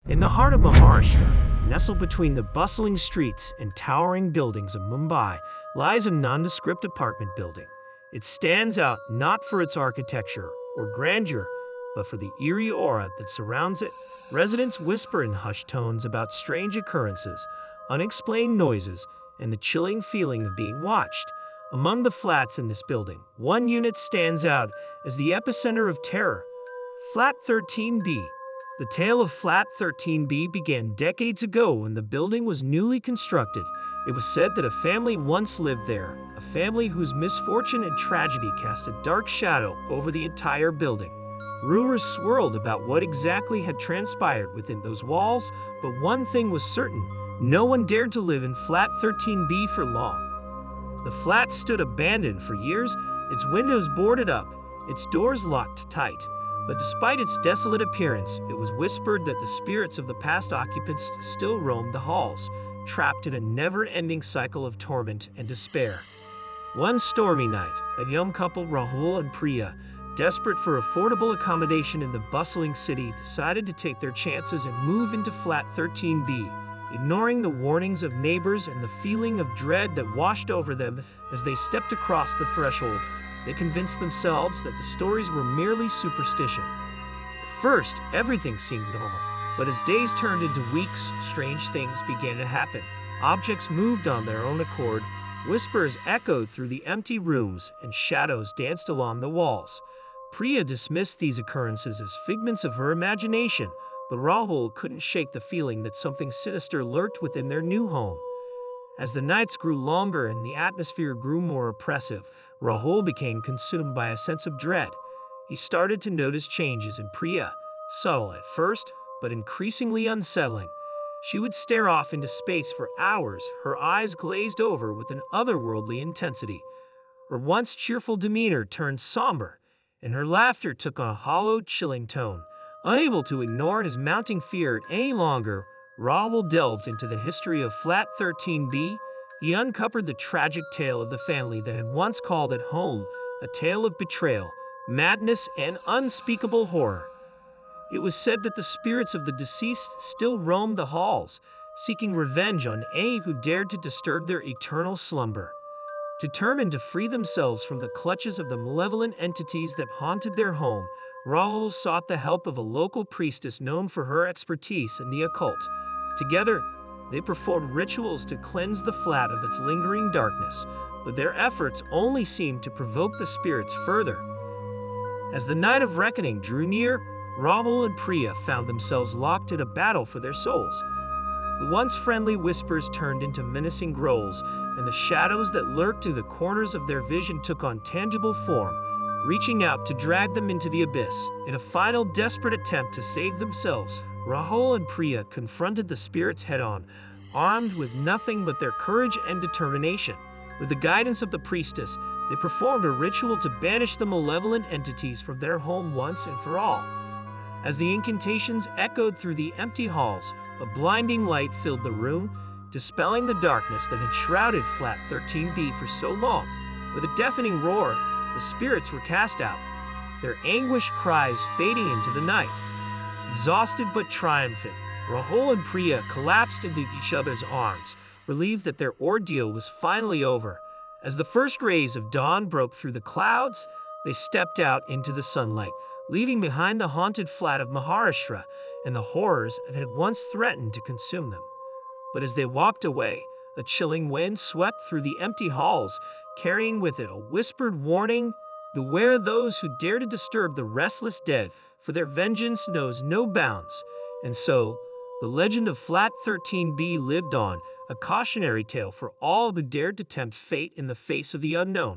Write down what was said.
In the heart of Maharashtra, nestled between the bustling streets and towering buildings of Mumbai, lies a nondescript apartment building. It stands out not for its architecture or grandeur, but for the eerie aura that surrounds it. Residents whisper in hushed tones about strange occurrences, unexplained noises, and the chilling feeling of being watched. Among the flats in this building, one unit stands out as the epicenter of terror. Flat 13B. The tale of Flat 13B began decades ago when the building was newly constructed. It was said that a family once lived there, a family whose misfortune and tragedy cast a dark shadow over the entire building. Rumors swirled about what exactly had transpired within those walls, but one thing was certain: no one dared to live in Flat 13B for long. The flat stood abandoned for years, its windows boarded up, its doors locked tight. But despite its desolate appearance, it was whispered that the spirits of the past occupants still roamed the halls, trapped in a never-ending cycle of torment and despair. One stormy night, a young couple, Rahul and Priya, desperate for affordable accommodation in the bustling city, decided to take their chances and move into Flat 13B. Ignoring the warnings of neighbors and the feeling of dread that washed over them as they stepped across the threshold, they convinced themselves that the stories were merely superstition. At first, everything seemed normal, but as days turned into weeks, strange things began to happen. Objects moved on their own accord, whispers echoed through the empty rooms, and shadows danced along the walls. Priya dismissed these occurrences as figments of her imagination, but Rahul couldn't shake the feeling that something sinister lurked within their new home. As the nights grew longer and the atmosphere grew more oppressive, Rahul became consumed by a sense of dread. He started to notice changes in Priya, subtle at first, but increasingly unsettling. She would stare off into space for hours, her eyes glazed over with an otherworldly intensity. Her once cheerful demeanor turned somber, and her laughter took on a hollow, chilling tone. Unable to ignore his mounting fear any longer, Rahul delved into the history of Flat 13B. He uncovered the tragic tale of the family that had once called it home, a tale of betrayal, madness, and unspeakable horror. It was said that the spirits of the deceased still roamed the halls, seeking revenge on any who dared to disturb their eternal slumber. Determined to free themselves from the clutches of the malevolent entities that haunted their home, Rahul sought the help of a local priestess known for her expertise in the occult. Together, they performed rituals to cleanse the flat of its lingering darkness, but their efforts only seemed to provoke the spirits further. As the night of reckoning drew near, Rahul and Priya found themselves locked in a battle for their souls. The once friendly whispers turned into menacing growls, and the shadows that lurked through the corners of their vision took on tangible form, reaching out to drag them into the abyss. In a final desperate attempt to save themselves, Rahul and Priya confronted the spirits head-on, armed with nothing but their courage and determination. With the guidance of the priestess, they performed a ritual to banish the malevolent entities from their home once and for all. As the incantations echoed through the empty halls, a blinding light filled the room, dispelling the darkness that had shrouded Flat 13B for so long. With a deafening roar, the spirits were cast out, their anguished cries fading into the night. Exhausted but triumphant, Rahul and Priya collapsed into each other's arms, relieved that their ordeal was finally over. As the first rays of dawn broke through the clouds, they stepped out into the sunlight, leaving behind the haunted flat of Maharashtra and the horrors that had once threatened to consume them. But as they walked away, a chilling wind swept through the empty halls, carrying with it a whispered warning: beware those who dare to disturb the restless dead, for their vengeance knows no bounds. And so, the legend of Flat 13B lived on, a cautionary tale for all who dared to tempt fate in the face of the unknown.